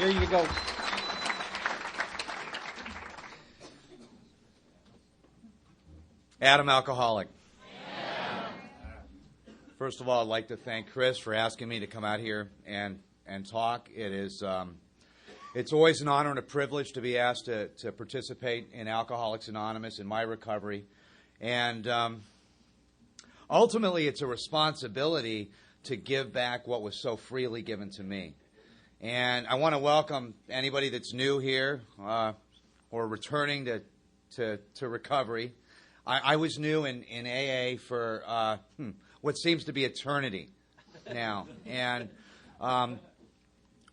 Here you go. Adam, alcoholic. First of all, I'd like to thank Chris for asking me to come out here and talk. It's always an honor and a privilege to be asked to participate in Alcoholics Anonymous in my recovery. And ultimately, it's a responsibility to give back what was so freely given to me. And I want to welcome anybody that's new here or returning to recovery. I was new in AA for what seems to be eternity now. And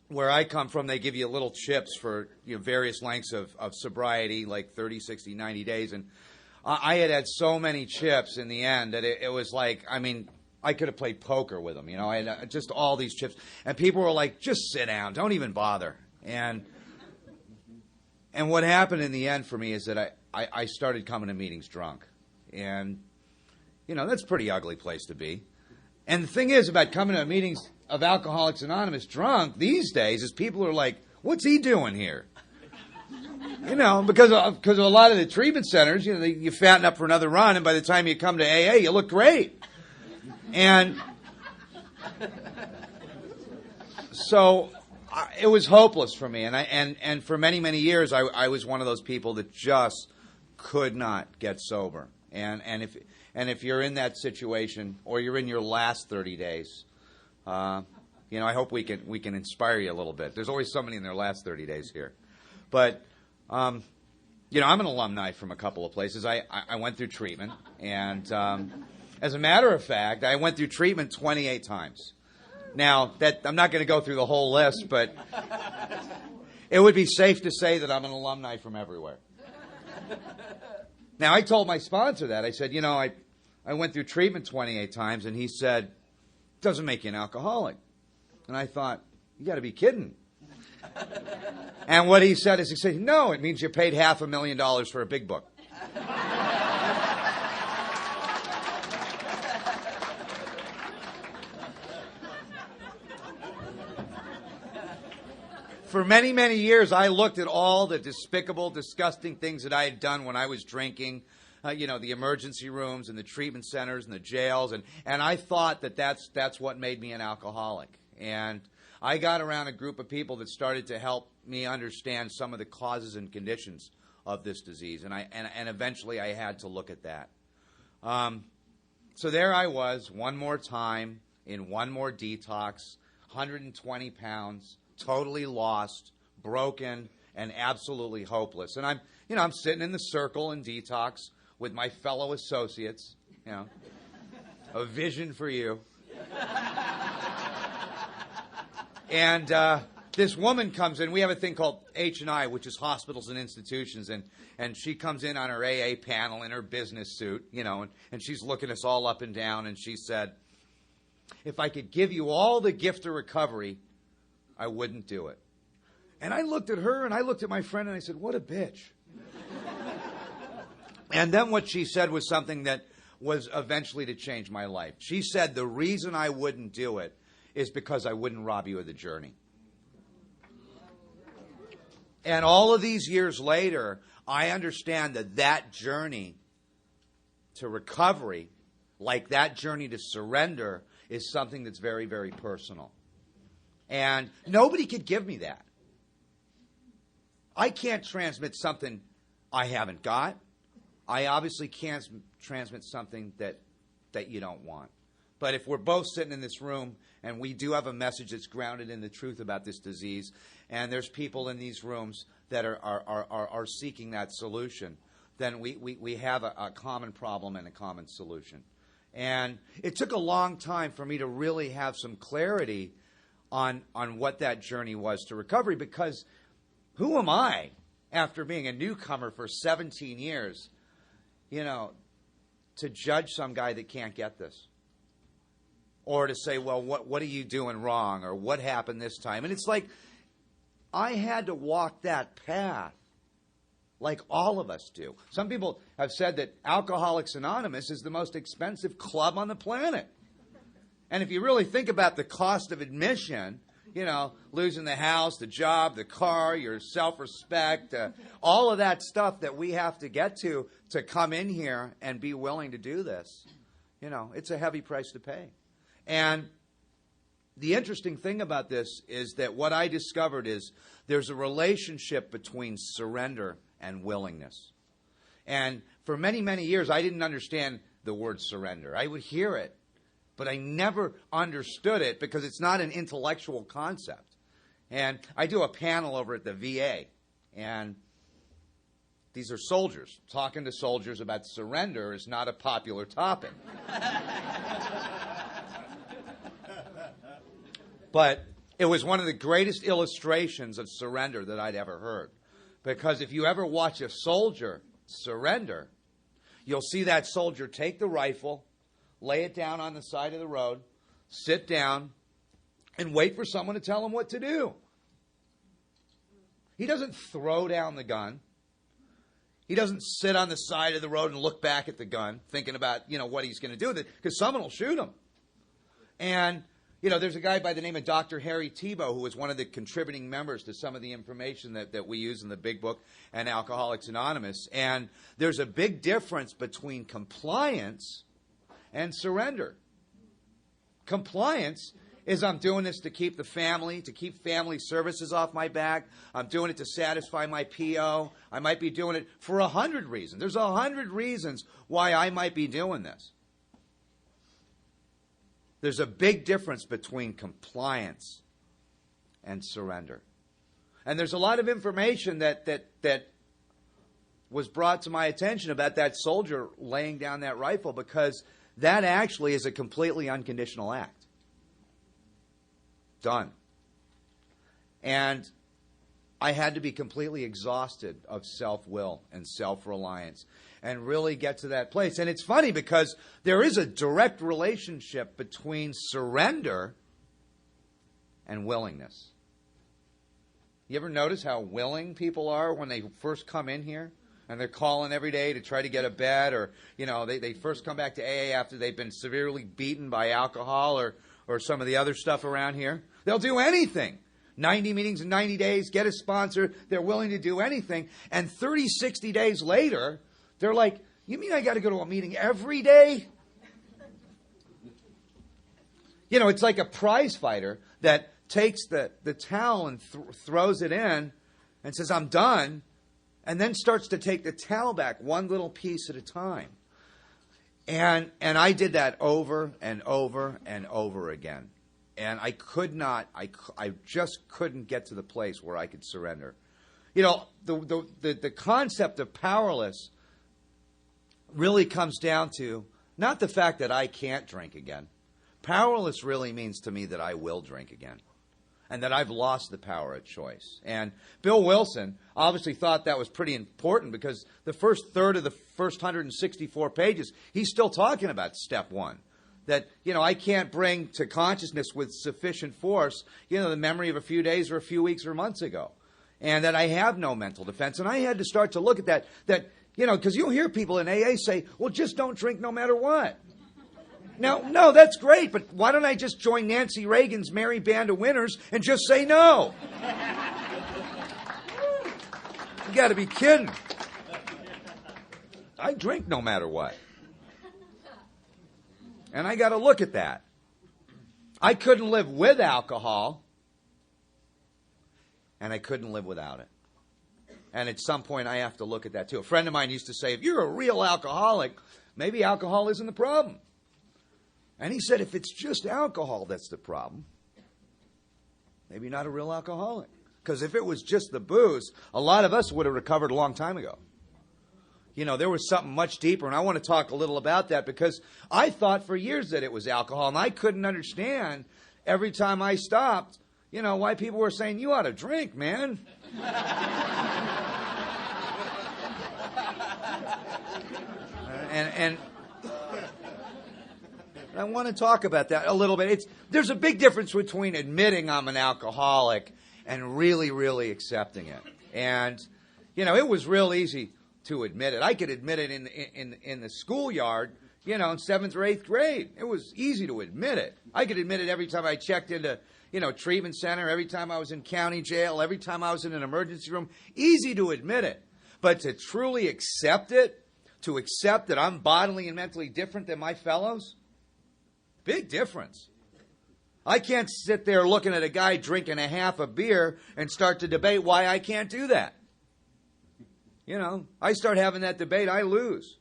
where I come from, they give you little chips for various lengths of sobriety, like 30, 60, 90 days. And I had so many chips in the end that it was like, I mean, I could have played poker with them. I had just all these chips. And people were like, just sit down. Don't even bother. And what happened in the end for me is that I started coming to meetings drunk. And, that's a pretty ugly place to be. And the thing is about coming to meetings of Alcoholics Anonymous drunk these days is people are like, what's he doing here? Because of a lot of the treatment centers, you fatten up for another run, and by the time you come to AA, you look great. And so it was hopeless for me. And for many, many years, I was one of those people that just could not get sober. And if you're in that situation, or you're in your last 30 days, I hope we can inspire you a little bit. There's always somebody in their last 30 days here. But, I'm an alumni from a couple of places. I went through treatment. And as a matter of fact, I went through treatment 28 times. Now, I'm not going to go through the whole list, but it would be safe to say that I'm an alumni from everywhere. Now, I told my sponsor that. I said, I went through treatment 28 times, and he said, doesn't make you an alcoholic. And I thought, you got to be kidding. And what he said is, no, it means you paid $500,000 for a big book. For many, many years, I looked at all the despicable, disgusting things that I had done when I was drinking, the emergency rooms and the treatment centers and the jails, and I thought that's what made me an alcoholic. And I got around a group of people that started to help me understand some of the causes and conditions of this disease, and eventually I had to look at that. So there I was, one more time, in one more detox, 120 pounds, totally lost, broken, and absolutely hopeless. And I'm sitting in the circle in detox with my fellow associates, a vision for you. And this woman comes in. We have a thing called H&I, which is hospitals and institutions, and she comes in on her AA panel in her business suit, and she's looking us all up and down, and she said, if I could give you all the gift of recovery, I wouldn't do it. And I looked at her, and I looked at my friend, and I said, what a bitch. And then what she said was something that was eventually to change my life. She said, the reason I wouldn't do it is because I wouldn't rob you of the journey. And all of these years later, I understand that journey to recovery, like that journey to surrender, is something that's very, very personal. And nobody could give me that. I can't transmit something I haven't got. I obviously can't transmit something that you don't want. But if we're both sitting in this room and we do have a message that's grounded in the truth about this disease, and there's people in these rooms that are seeking that solution, then we have a common problem and a common solution. And it took a long time for me to really have some clarity on what that journey was to recovery, because who am I, after being a newcomer for 17 years, to judge some guy that can't get this? Or to say, well, what are you doing wrong? Or what happened this time? And it's like, I had to walk that path like all of us do. Some people have said that Alcoholics Anonymous is the most expensive club on the planet. And if you really think about the cost of admission, losing the house, the job, the car, your self-respect, all of that stuff that we have to get to come in here and be willing to do this. It's a heavy price to pay. And the interesting thing about this is that what I discovered is there's a relationship between surrender and willingness. And for many, many years, I didn't understand the word surrender. I would hear it, but I never understood it because it's not an intellectual concept. And I do a panel over at the VA, and these are soldiers. Talking to soldiers about surrender is not a popular topic. But it was one of the greatest illustrations of surrender that I'd ever heard. Because if you ever watch a soldier surrender, you'll see that soldier take the rifle, lay it down on the side of the road, sit down, and wait for someone to tell him what to do. He doesn't throw down the gun. He doesn't sit on the side of the road and look back at the gun, thinking about, what he's going to do with it, because someone will shoot him. And there's a guy by the name of Dr. Harry Tebow who was one of the contributing members to some of the information that we use in the Big Book and Alcoholics Anonymous. And there's a big difference between compliance and surrender. Compliance is I'm doing this to keep family services off my back. I'm doing it to satisfy my PO. I might be doing it for 100 reasons. There's 100 reasons why I might be doing this. There's a big difference between compliance and surrender. And there's a lot of information that was brought to my attention about that soldier laying down that rifle, because that actually is a completely unconditional act. Done. And I had to be completely exhausted of self-will and self-reliance and really get to that place. And it's funny because there is a direct relationship between surrender and willingness. You ever notice how willing people are when they first come in here? And they're calling every day to try to get a bed, or, they first come back to AA after they've been severely beaten by alcohol or some of the other stuff around here. They'll do anything. 90 meetings in 90 days, get a sponsor. They're willing to do anything. And 30, 60 days later, they're like, you mean I got to go to a meeting every day? It's like a prize fighter that takes the towel and throws it in and says, I'm done, and then starts to take the towel back one little piece at a time. And I did that over and over and over again. And I could not, I just couldn't get to the place where I could surrender. The concept of powerless really comes down to not the fact that I can't drink again. Powerless really means to me that I will drink again, and that I've lost the power of choice. And Bill Wilson obviously thought that was pretty important, because the first third of the first 164 pages, he's still talking about step one. That, I can't bring to consciousness with sufficient force, the memory of a few days or a few weeks or months ago. And that I have no mental defense. And I had to start to look at that, because you'll hear people in AA say, well, just don't drink no matter what. Now, no, that's great, but why don't I just join Nancy Reagan's Merry Band of Winners and just say no? You got to be kidding. I drink no matter what. And I got to look at that. I couldn't live with alcohol, and I couldn't live without it. And at some point, I have to look at that too. A friend of mine used to say, if you're a real alcoholic, maybe alcohol isn't the problem. And he said, if it's just alcohol that's the problem, maybe you're not a real alcoholic. Because if it was just the booze, a lot of us would have recovered a long time ago. There was something much deeper, and I want to talk a little about that, because I thought for years that it was alcohol, and I couldn't understand every time I stopped, why people were saying, you ought to drink, man. And I want to talk about that a little bit. There's a big difference between admitting I'm an alcoholic and really, really accepting it. And, it was real easy to admit it. I could admit it in the schoolyard, in 7th or 8th grade. It was easy to admit it. I could admit it every time I checked into, treatment center, every time I was in county jail, every time I was in an emergency room. Easy to admit it. But to truly accept it, to accept that I'm bodily and mentally different than my fellows, big difference. I can't sit there looking at a guy drinking a half a beer and start to debate why I can't do that. I start having that debate, I lose.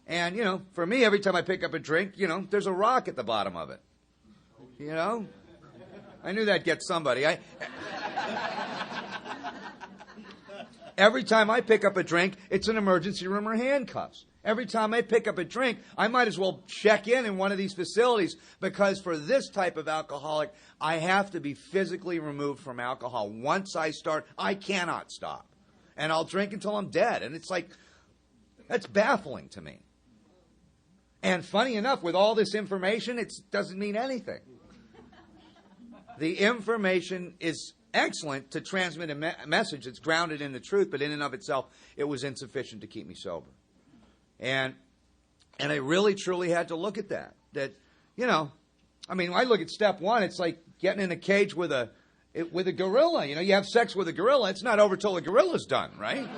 And, for me, every time I pick up a drink, there's a rock at the bottom of it. I knew that'd get somebody. Every time I pick up a drink, it's an emergency room or handcuffs. Every time I pick up a drink, I might as well check in one of these facilities, because for this type of alcoholic, I have to be physically removed from alcohol. Once I start, I cannot stop. And I'll drink until I'm dead. And it's like, that's baffling to me. And funny enough, with all this information, it doesn't mean anything. The information is excellent to transmit a message that's grounded in the truth, but in and of itself, it was insufficient to keep me sober. And I really, truly had to look at that. I look at step one, it's like getting in a cage with a gorilla. You have sex with a gorilla, it's not over till the gorilla's done, right?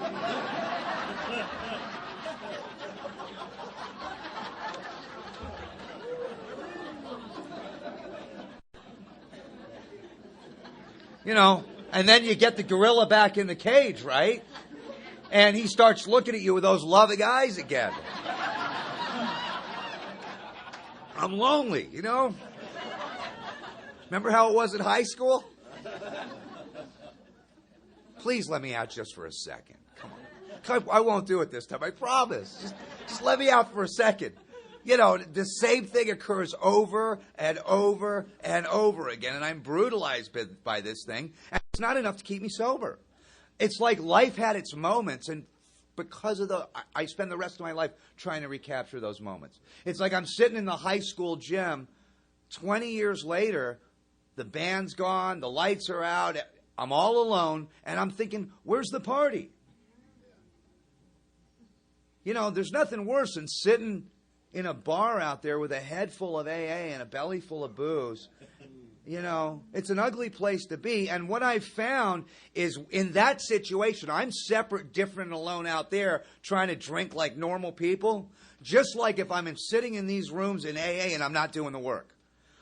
And then you get the gorilla back in the cage, right? And he starts looking at you with those loving eyes again. I'm lonely, Remember how it was in high school? Please let me out just for a second. Come on. I won't do it this time, I promise. Just let me out for a second. The same thing occurs over and over and over again, and I'm brutalized by this thing, and it's not enough to keep me sober. It's like life had its moments, and because of I spend the rest of my life trying to recapture those moments. It's like I'm sitting in the high school gym, 20 years later, the band's gone, the lights are out, I'm all alone, and I'm thinking, where's the party? There's nothing worse than sitting in a bar out there with a head full of AA and a belly full of booze. It's an ugly place to be. And what I've found is in that situation, I'm separate, different, and alone out there trying to drink like normal people. Just like if I'm sitting in these rooms in AA and I'm not doing the work.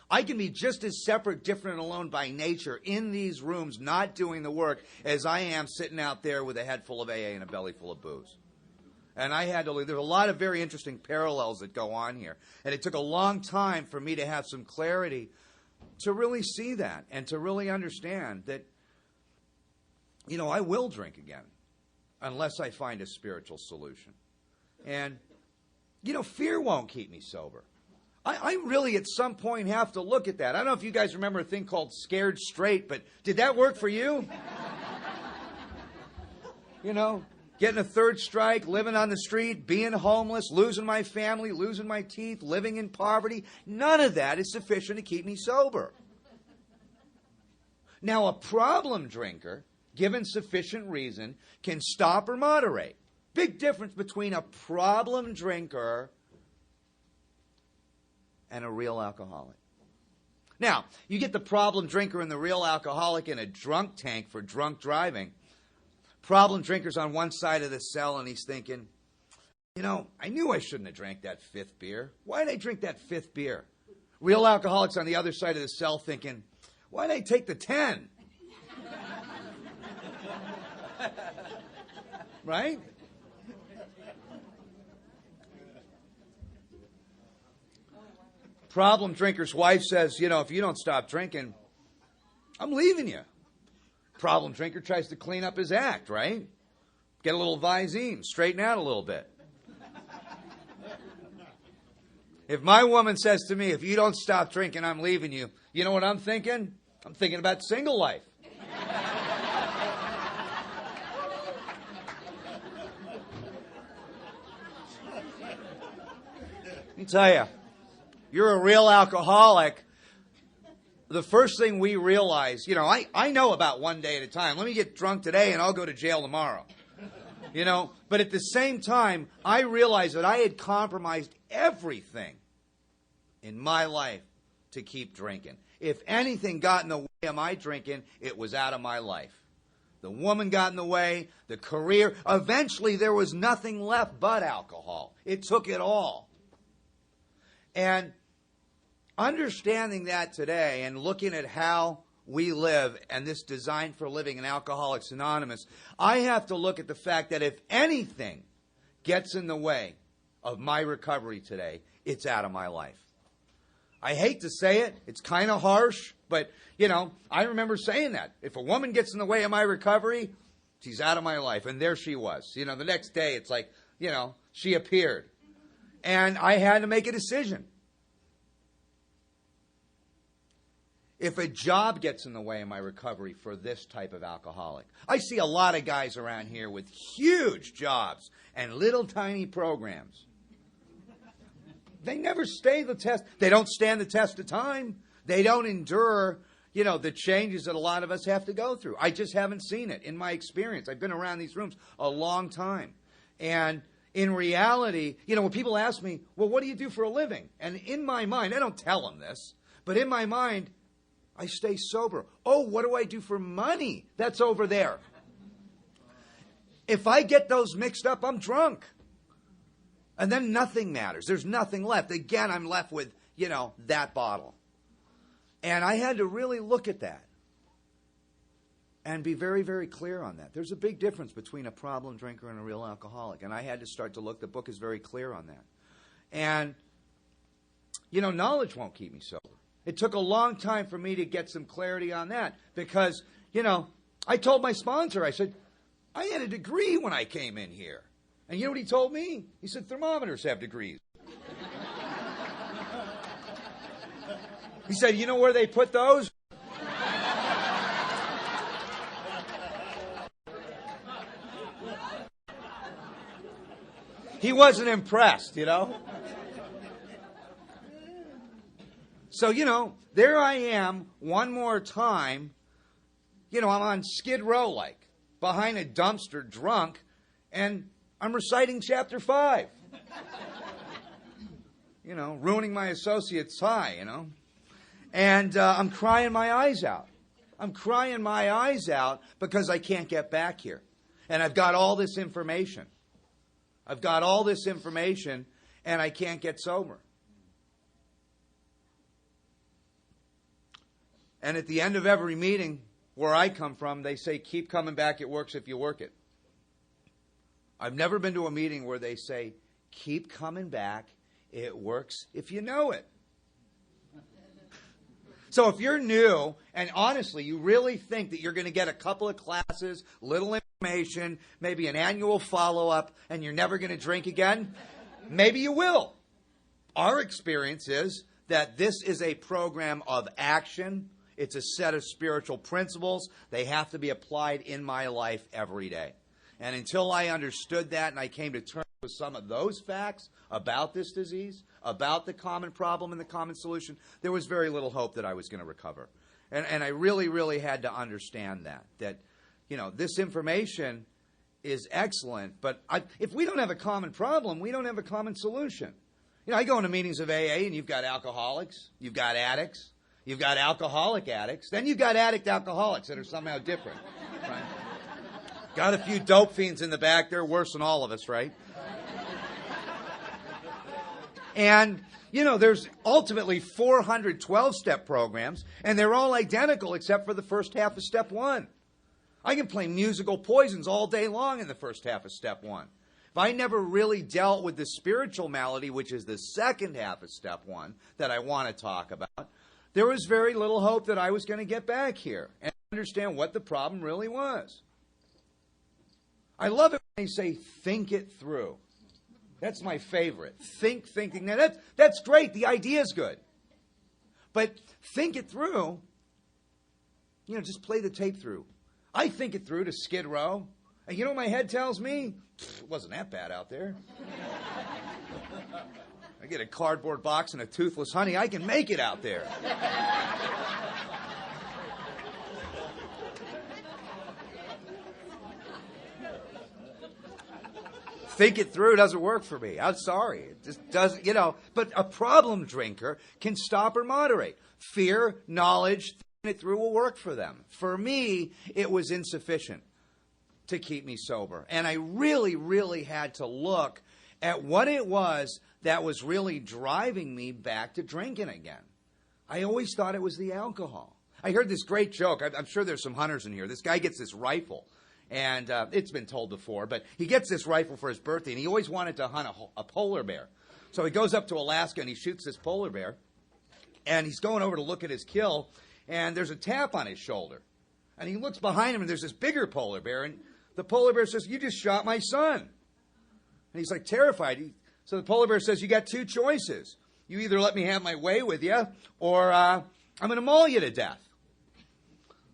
I can be just as separate, different, and alone by nature in these rooms not doing the work as I am sitting out there with a head full of AA and a belly full of booze. And there's a lot of very interesting parallels that go on here. And it took a long time for me to have some clarity to really see that and to really understand that, I will drink again unless I find a spiritual solution. And, fear won't keep me sober. I really at some point have to look at that. I don't know if you guys remember a thing called Scared Straight, but did that work for you? Getting a third strike, living on the street, being homeless, losing my family, losing my teeth, living in poverty. None of that is sufficient to keep me sober. Now, a problem drinker, given sufficient reason, can stop or moderate. Big difference between a problem drinker and a real alcoholic. Now, you get the problem drinker and the real alcoholic in a drunk tank for drunk driving. Problem drinker's on one side of the cell and he's thinking, I knew I shouldn't have drank that fifth beer. Why did I drink that fifth beer? Real alcoholic's on the other side of the cell thinking, why did I take the 10? Right? Problem drinker's wife says, if you don't stop drinking, I'm leaving you. Problem drinker tries to clean up his act, right? Get a little Visine, straighten out a little bit. If my woman says to me, if you don't stop drinking, I'm leaving you, you know what I'm thinking? I'm thinking about single life. Let me tell you, you're a real alcoholic. The first thing we realize, I know about one day at a time. Let me get drunk today and I'll go to jail tomorrow. But at the same time, I realized that I had compromised everything in my life to keep drinking. if anything got in the way of my drinking, it was out of my life. The woman got in the way, the career. Eventually, there was nothing left but alcohol. It took it all. And understanding that today and looking at how we live and this design for living in Alcoholics Anonymous, I have to look at the fact that if anything gets in the way of my recovery today, it's out of my life. I hate to say it. It's kind of harsh, but, I remember saying that. If a woman gets in the way of my recovery, she's out of my life. And there she was. The next day, it's like, she appeared. And I had to make a decision. If a job gets in the way of my recovery for this type of alcoholic, I see a lot of guys around here with huge jobs and little tiny programs. They never stand the test. They don't stand the test of time. They don't endure, the changes that a lot of us have to go through. I just haven't seen it in my experience. I've been around these rooms a long time. And in reality, when people ask me, well, what do you do for a living? And in my mind, I don't tell them this, but in my mind, I stay sober. Oh, what do I do for money? That's over there. If I get those mixed up, I'm drunk. And then nothing matters. There's nothing left. Again, I'm left with, that bottle. And I had to really look at that and be very, very clear on that. There's a big difference between a problem drinker and a real alcoholic. And I had to start to look. The book is very clear on that. And, knowledge won't keep me sober. It took a long time for me to get some clarity on that because, I told my sponsor, I said, I had a degree when I came in here. And you know what he told me? He said, thermometers have degrees. He said, you know where they put those? He wasn't impressed, So, there I am one more time. I'm on Skid Row, behind a dumpster, drunk, and I'm reciting chapter 5. Ruining my associate's tie, And I'm crying my eyes out. I'm crying my eyes out because I can't get back here. And I've got all this information. And I can't get sober. And at the end of every meeting, where I come from, they say, keep coming back, it works if you work it. I've never been to a meeting where they say, keep coming back, it works if you know it. So if you're new, and honestly, you really think that you're going to get a couple of classes, little information, maybe an annual follow-up, and you're never going to drink again, maybe you will. Our experience is that this is a program of action. It's a set of spiritual principles. They have to be applied in my life every day. And until I understood that and I came to terms with some of those facts about this disease, about the common problem and the common solution, there was very little hope that I was going to recover. And I really, really had to understand that, this information is excellent, but if we don't have a common problem, we don't have a common solution. I go into meetings of AA and you've got alcoholics, you've got addicts, you've got alcoholic addicts, then you've got addict alcoholics that are somehow different, right? Got a few dope fiends in the back. They're worse than all of us, right? And, there's ultimately 400 12-step programs, and they're all identical except for the first half of step 1. I can play musical poisons all day long in the first half of step 1. If I never really dealt with the spiritual malady, which is the second half of step 1 that I want to talk about, there was very little hope that I was going to get back here and understand what the problem really was. I love it when they say, think it through. That's my favorite. Thinking. Now, that's great. The idea is good. But think it through, just play the tape through. I think it through to Skid Row. And you know what my head tells me? It wasn't that bad out there. I get a cardboard box and a toothless honey. I can make it out there. think it through doesn't work for me. I'm sorry. It just doesn't, But a problem drinker can stop or moderate. Fear, knowledge, thinking it through will work for them. For me, it was insufficient to keep me sober. And I really, really had to look at what it was that was really driving me back to drinking again. I always thought it was the alcohol. I heard this great joke. I'm sure there's some hunters in here. This guy gets this rifle, and it's been told before, but he gets this rifle for his birthday, and he always wanted to hunt a polar bear. So he goes up to Alaska, and he shoots this polar bear, and he's going over to look at his kill, and there's a tap on his shoulder. And he looks behind him, and there's this bigger polar bear, and the polar bear says, "You just shot my son." And he's like terrified. So the polar bear says, "You got two choices. You either let me have my way with you, or I'm going to maul you to death."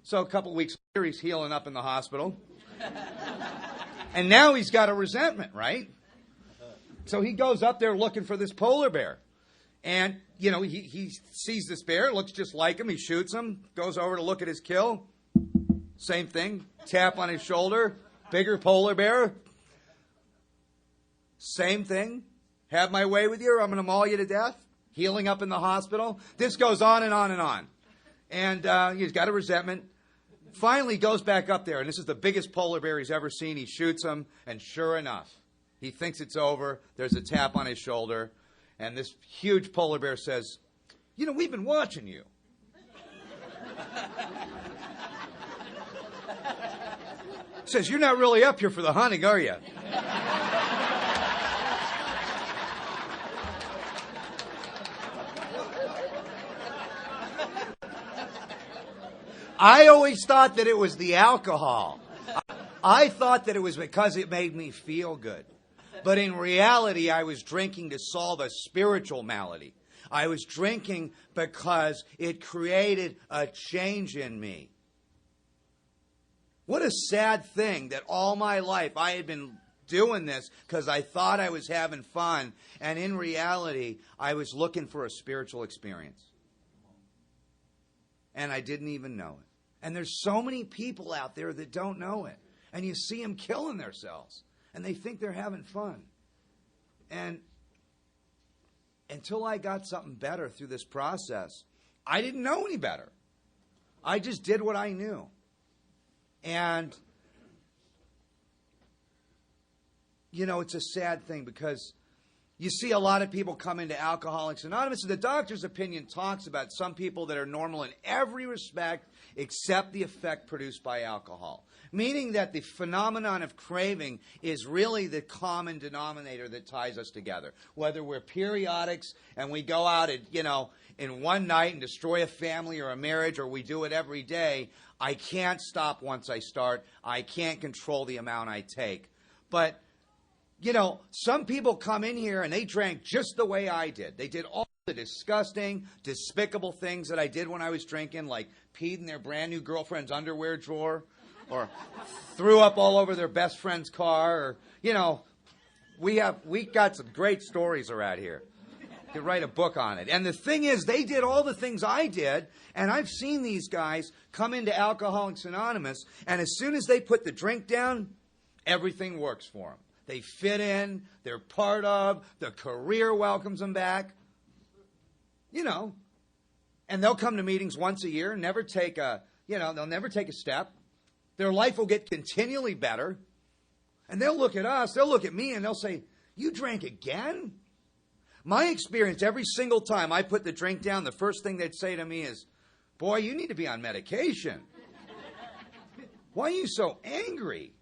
So a couple weeks later, he's healing up in the hospital. And now he's got a resentment, right? So he goes up there looking for this polar bear. And, he sees this bear, looks just like him. He shoots him, goes over to look at his kill. Same thing, tap on his shoulder, bigger polar bear. Same thing, have my way with you or I'm going to maul you to death. Healing up in the hospital. This goes on and on and on. And he's got a resentment. Finally goes back up there, and this is the biggest polar bear he's ever seen. He shoots him, and sure enough, he thinks it's over. There's a tap on his shoulder, and this huge polar bear says, "We've been watching you." Says, "You're not really up here for the hunting, are you?" I always thought that it was the alcohol. I thought that it was because it made me feel good. But in reality, I was drinking to solve a spiritual malady. I was drinking because it created a change in me. What a sad thing that all my life I had been doing this because I thought I was having fun. And in reality, I was looking for a spiritual experience. And I didn't even know it. And there's so many people out there that don't know it. And you see them killing themselves. And they think they're having fun. And until I got something better through this process, I didn't know any better. I just did what I knew. And, it's a sad thing because you see a lot of people come into Alcoholics Anonymous, and the doctor's opinion talks about some people that are normal in every respect except the effect produced by alcohol. Meaning that the phenomenon of craving is really the common denominator that ties us together. Whether we're periodics and we go out and, in one night and destroy a family or a marriage, or we do it every day, I can't stop once I start. I can't control the amount I take. But some people come in here and they drank just the way I did. They did all the disgusting, despicable things that I did when I was drinking, like peed in their brand new girlfriend's underwear drawer, or threw up all over their best friend's car, or, we got some great stories around here. You could write a book on it. And the thing is, they did all the things I did, and I've seen these guys come into Alcoholics Anonymous, and as soon as they put the drink down, everything works for them. They fit in, they're part of, the career welcomes them back, and they'll come to meetings once a year, never take they'll never take a step. Their life will get continually better, and they'll look at us, they'll look at me, and they'll say, "You drank again?" My experience, every single time I put the drink down, the first thing they'd say to me is, "Boy, you need to be on medication. Why are you so angry?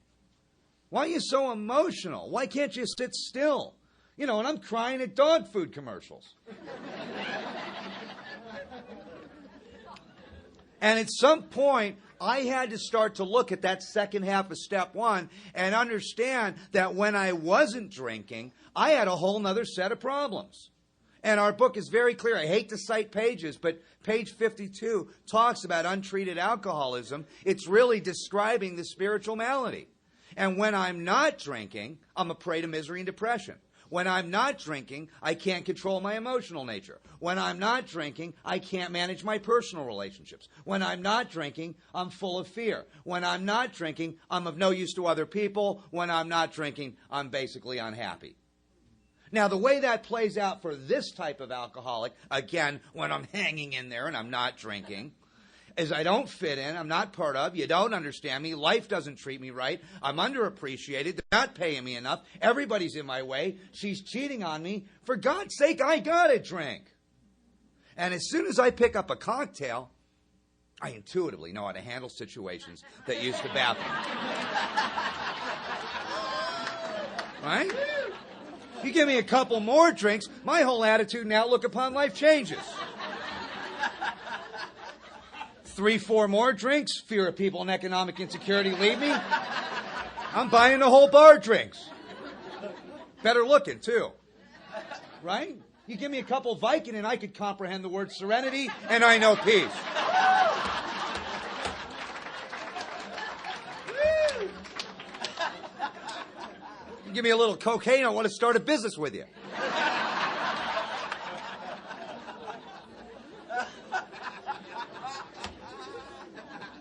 Why are you so emotional? Why can't you sit still?" And I'm crying at dog food commercials. And at some point, I had to start to look at that second half of step one and understand that when I wasn't drinking, I had a whole nother set of problems. And our book is very clear. I hate to cite pages, but page 52 talks about untreated alcoholism. It's really describing the spiritual malady. And when I'm not drinking, I'm a prey to misery and depression. When I'm not drinking, I can't control my emotional nature. When I'm not drinking, I can't manage my personal relationships. When I'm not drinking, I'm full of fear. When I'm not drinking, I'm of no use to other people. When I'm not drinking, I'm basically unhappy. Now, the way that plays out for this type of alcoholic, again, when I'm hanging in there and I'm not drinking, is I don't fit in, I'm not part of, you don't understand me, life doesn't treat me right, I'm underappreciated, they're not paying me enough, everybody's in my way, she's cheating on me, for God's sake, I gotta drink. And as soon as I pick up a cocktail, I intuitively know how to handle situations that use the bathroom. Right? You give me a couple more drinks, my whole attitude and outlook upon life changes. 3, 4 more drinks, fear of people and economic insecurity leave me. I'm buying the whole bar drinks. Better looking, too. Right? You give me a couple Viking and I could comprehend the word serenity, and I know peace. You give me a little cocaine, I want to start a business with you.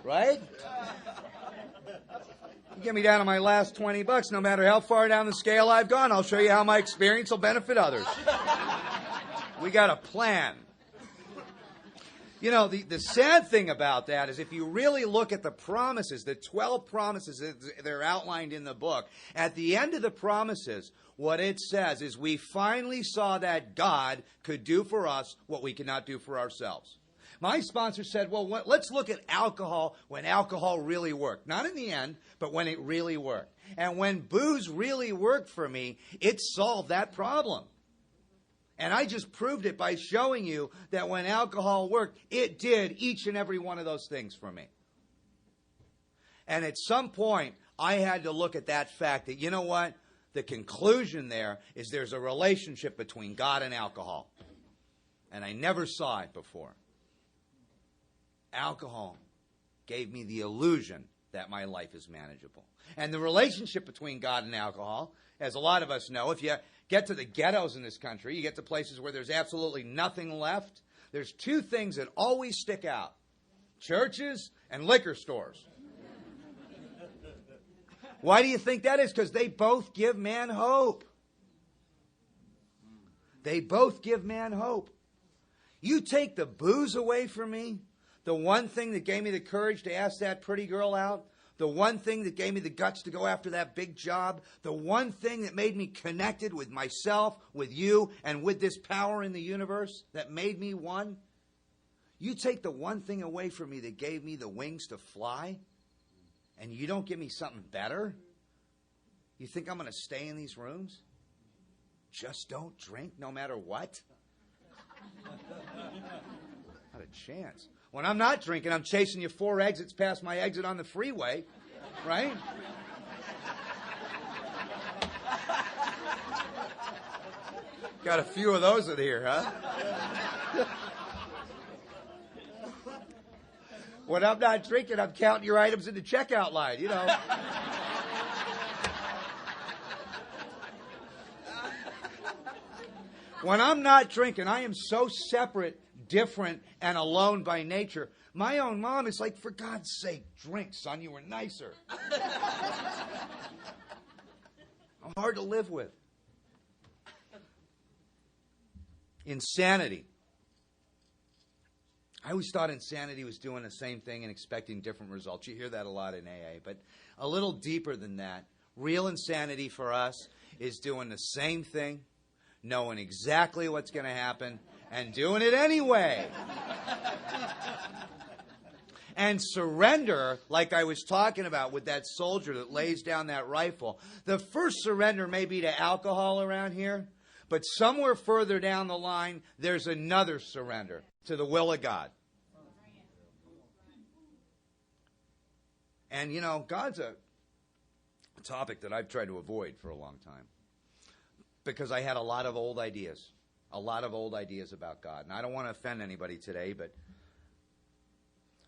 Right? You get me down to my last $20, no matter how far down the scale I've gone, I'll show you how my experience will benefit others. We got a plan. You know, the sad thing about that is if you really look at the promises, the 12 promises that are outlined in the book, at the end of the promises, what it says is we finally saw that God could do for us what we could not do for ourselves. My sponsor said, well, let's look at alcohol when alcohol really worked. Not in the end, but when it really worked. And when booze really worked for me, it solved that problem. And I just proved it by showing you that when alcohol worked, it did each and every one of those things for me. And at some point, I had to look at that fact that, you know what? The conclusion there is there's a relationship between God and alcohol. And I never saw it before. Alcohol gave me the illusion that my life is manageable. And the relationship between God and alcohol, as a lot of us know, if you get to the ghettos in this country, you get to places where there's absolutely nothing left, there's 2 things that always stick out: churches and liquor stores. Why do you think that is? Because they both give man hope. They both give man hope. You take the booze away from me, the one thing that gave me the courage to ask that pretty girl out, the one thing that gave me the guts to go after that big job, the one thing that made me connected with myself, with you, and with this power in the universe that made me one. You take the one thing away from me that gave me the wings to fly, and you don't give me something better? You think I'm going to stay in these rooms? Just don't drink no matter what? Not a chance. When I'm not drinking, I'm chasing you 4 exits past my exit on the freeway, right? Got a few of those in here, huh? When I'm not drinking, I'm counting your items in the checkout line, you know. When I'm not drinking, I am so separate, different, and alone by nature. My own mom is like, for God's sake, drink, son, you were nicer. I'm hard to live with. Insanity. I always thought insanity was doing the same thing and expecting different results. You hear that a lot in AA, but a little deeper than that. Real insanity for us is doing the same thing, knowing exactly what's going to happen, and doing it anyway. And surrender, like I was talking about with that soldier that lays down that rifle. The first surrender may be to alcohol around here, but somewhere further down the line, there's another surrender to the will of God. And, you know, God's a topic that I've tried to avoid for a long time, because I had a lot of old ideas about God. And I don't want to offend anybody today, but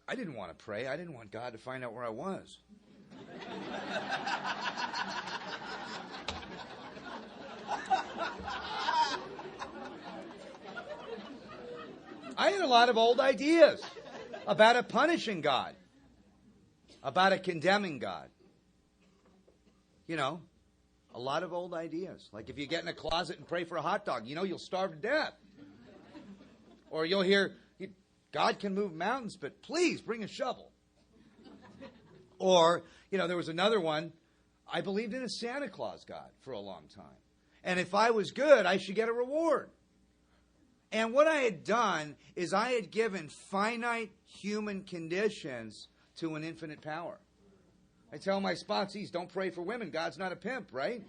I didn't want to pray. I didn't want God to find out where I was. I had a lot of old ideas about a punishing God, about a condemning God. You know, a lot of old ideas. Like if you get in a closet and pray for a hot dog, you know you'll starve to death. Or you'll hear, God can move mountains, but please bring a shovel. Or, you know, there was another one, I believed in a Santa Claus God for a long time. And if I was good, I should get a reward. And what I had done is I had given finite human conditions to an infinite power. I tell my sponsees, don't pray for women. God's not a pimp, right?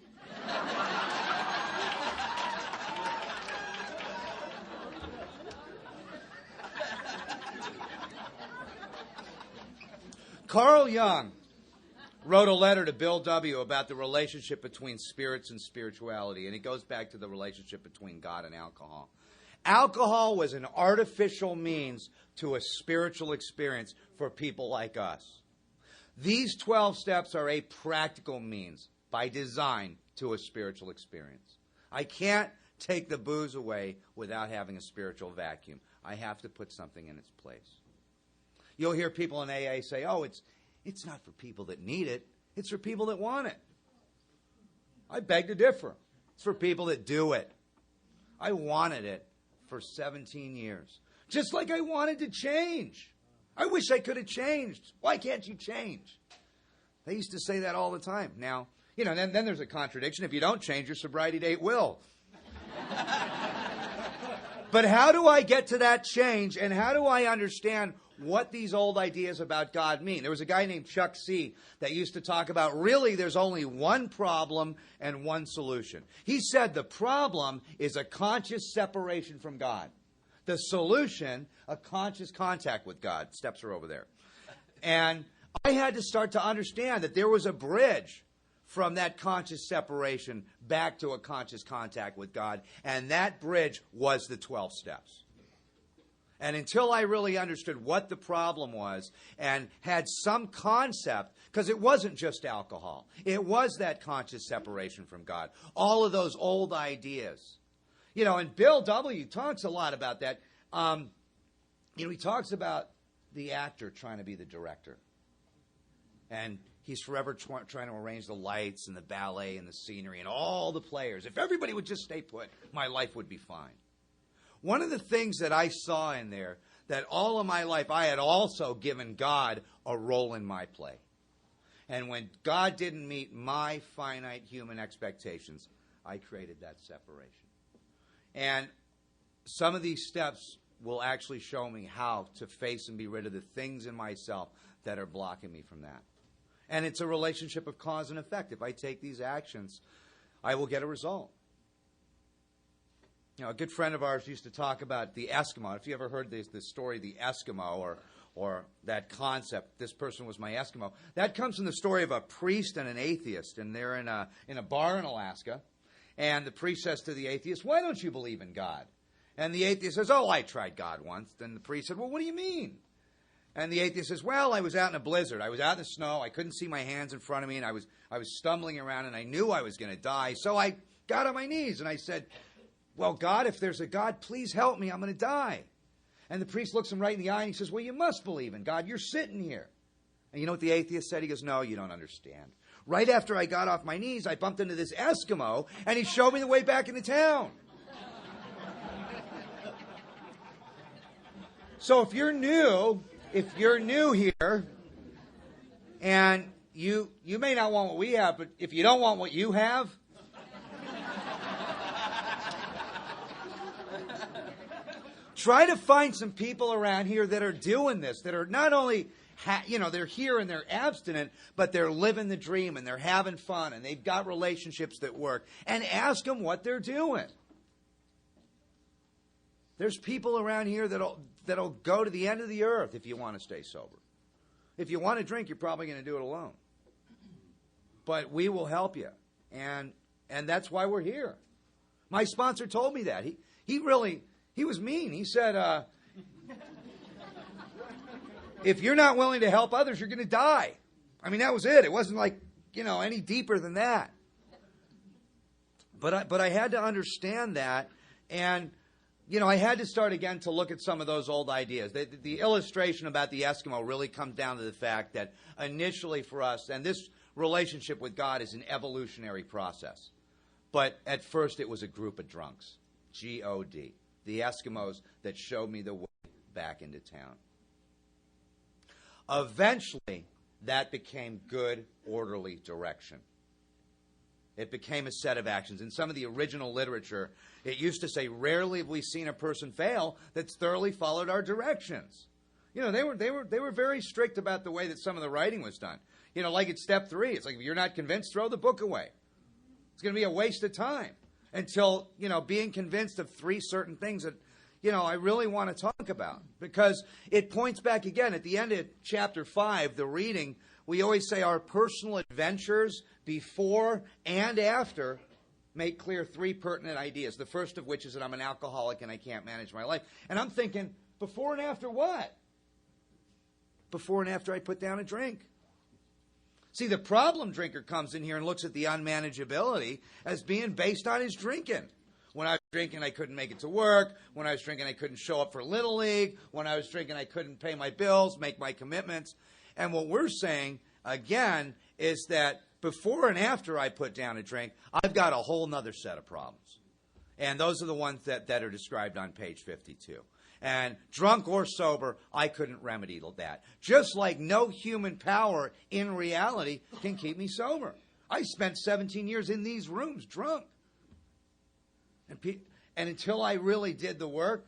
Carl Jung wrote a letter to Bill W. about the relationship between spirits and spirituality, and it goes back to the relationship between God and alcohol. Alcohol was an artificial means to a spiritual experience for people like us. These 12 steps are a practical means, by design, to a spiritual experience. I can't take the booze away without having a spiritual vacuum. I have to put something in its place. You'll hear people in AA say, oh, it's not for people that need it. It's for people that want it. I beg to differ. It's for people that do it. I wanted it for 17 years. Just like I wanted to change. I wish I could have changed. Why can't you change? They used to say that all the time. Now, you know, then there's a contradiction. If you don't change, your sobriety date will. But how do I get to that change, and how do I understand what these old ideas about God mean? There was a guy named Chuck C. that used to talk about really there's only one problem and one solution. He said the problem is a conscious separation from God. The solution, a conscious contact with God. Steps are over there. And I had to start to understand that there was a bridge from that conscious separation back to a conscious contact with God. And that bridge was the 12 steps. And until I really understood what the problem was and had some concept, because it wasn't just alcohol. It was that conscious separation from God. All of those old ideas. You know, and Bill W. talks a lot about that. You know, he talks about the actor trying to be the director. And he's forever trying to arrange the lights and the ballet and the scenery and all the players. If everybody would just stay put, my life would be fine. One of the things that I saw in there, that all of my life I had also given God a role in my play. And when God didn't meet my finite human expectations, I created that separation. And some of these steps will actually show me how to face and be rid of the things in myself that are blocking me from that. And it's a relationship of cause and effect. If I take these actions, I will get a result. You know, a good friend of ours used to talk about the Eskimo. If you ever heard this story, the Eskimo, or that concept, this person was my Eskimo. That comes from the story of a priest and an atheist, and they're in a bar in Alaska. And the priest says to the atheist, why don't you believe in God? And the atheist says, oh, I tried God once. Then the priest said, well, what do you mean? And the atheist says, well, I was out in a blizzard. I was out in the snow. I couldn't see my hands in front of me, and I was stumbling around, and I knew I was going to die. So I got on my knees, and I said, well, God, if there's a God, please help me. I'm going to die. And the priest looks him right in the eye, and he says, well, you must believe in God. You're sitting here. And you know what the atheist said? He goes, no, you don't understand. Right after I got off my knees, I bumped into this Eskimo, and he showed me the way back into town. So if you're new here, and you may not want what we have, but if you don't want what you have, try to find some people around here that are doing this, that are not only they're here and they're abstinent, but they're living the dream and they're having fun and they've got relationships that work. And ask them what they're doing. There's people around here that'll go to the end of the earth if you want to stay sober. If you want to drink, you're probably going to do it alone. But we will help you. And that's why we're here. My sponsor told me that. He was mean. He said, if you're not willing to help others, you're going to die. I mean, that was it. It wasn't like, any deeper than that. But I had to understand that, and I had to start again to look at some of those old ideas. The illustration about the Eskimo really comes down to the fact that initially for us, and this relationship with God is an evolutionary process, but at first it was a group of drunks, G-O-D, the Eskimos that showed me the way back into town. Eventually, that became good, orderly direction. It became a set of actions. In some of the original literature, it used to say, rarely have we seen a person fail that's thoroughly followed our directions. They were very strict about the way that some of the writing was done. Like at step 3, it's like, if you're not convinced, throw the book away. It's going to be a waste of time until, being convinced of 3 certain things that, I really want to talk about. Because it points back again at the end of chapter 5, the reading, we always say our personal adventures before and after make clear 3 pertinent ideas. The first of which is that I'm an alcoholic and I can't manage my life. And I'm thinking, before and after what? Before and after I put down a drink. See, the problem drinker comes in here and looks at the unmanageability as being based on his drinking. When I was drinking, I couldn't make it to work. When I was drinking, I couldn't show up for Little League. When I was drinking, I couldn't pay my bills, make my commitments. And what we're saying, again, is that before and after I put down a drink, I've got a whole nother set of problems. And those are the ones that are described on page 52. And drunk or sober, I couldn't remedy that. Just like no human power in reality can keep me sober. I spent 17 years in these rooms drunk. And until I really did the work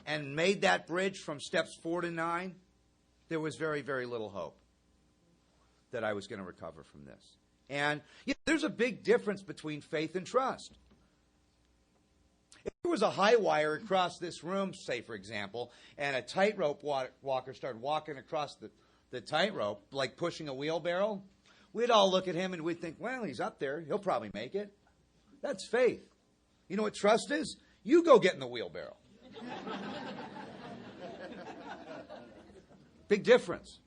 and made that bridge from steps 4 to 9, there was very, very little hope that I was going to recover from this. And there's a big difference between faith and trust. If there was a high wire across this room, say, for example, and a tightrope walker started walking across the tightrope, like pushing a wheelbarrow, we'd all look at him and we'd think, well, he's up there. He'll probably make it. That's faith. You know what trust is? You go get in the wheelbarrow. Big difference.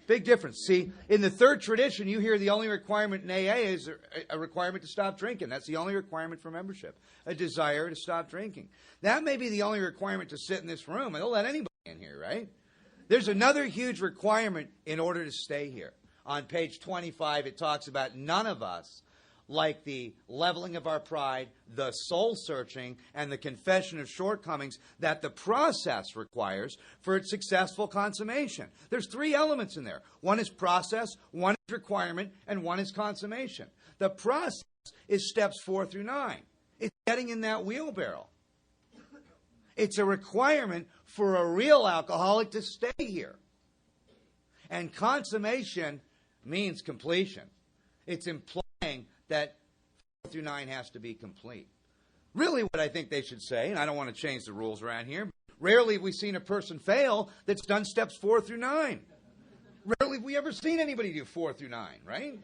Big difference. See, in the third tradition, you hear the only requirement in AA is a requirement to stop drinking. That's the only requirement for membership, a desire to stop drinking. That may be the only requirement to sit in this room, and they'll let anybody in here, right? There's another huge requirement in order to stay here. On page 25, it talks about none of us, like the leveling of our pride, the soul-searching, and the confession of shortcomings that the process requires for its successful consummation. There's 3 elements in there. One is process, one is requirement, and one is consummation. The process is steps 4 through 9. It's getting in that wheelbarrow. It's a requirement for a real alcoholic to stay here. And consummation means completion. It's implying that 4 through 9 has to be complete. Really what I think they should say, and I don't want to change the rules around here, rarely have we seen a person fail that's done steps 4 through 9. Rarely have we ever seen anybody do 4 through 9, right?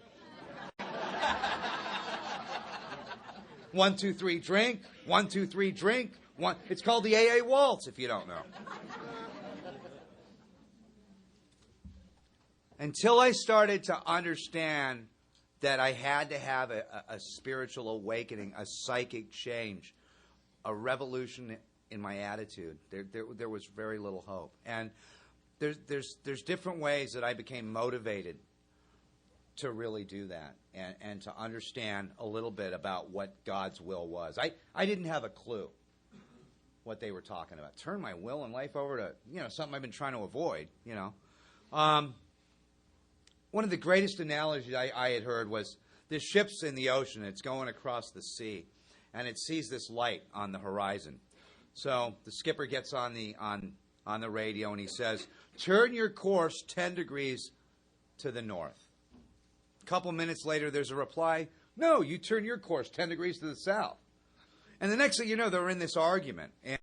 1, 2, 3, drink. 1, 2, 3, drink. It's called the AA waltz, if you don't know. Until I started to understand that I had to have a spiritual awakening, a psychic change, a revolution in my attitude, there was very little hope. And there's different ways that I became motivated to really do that and to understand a little bit about what God's will was. I didn't have a clue what they were talking about. Turn my will and life over to, something I've been trying to avoid, One of the greatest analogies I had heard was this ship's in the ocean. It's going across the sea, and it sees this light on the horizon. So the skipper gets on the radio, and he says, "Turn your course 10 degrees to the north." A couple minutes later, there's a reply, "No, you turn your course 10 degrees to the south." And the next thing you know, they're in this argument. And,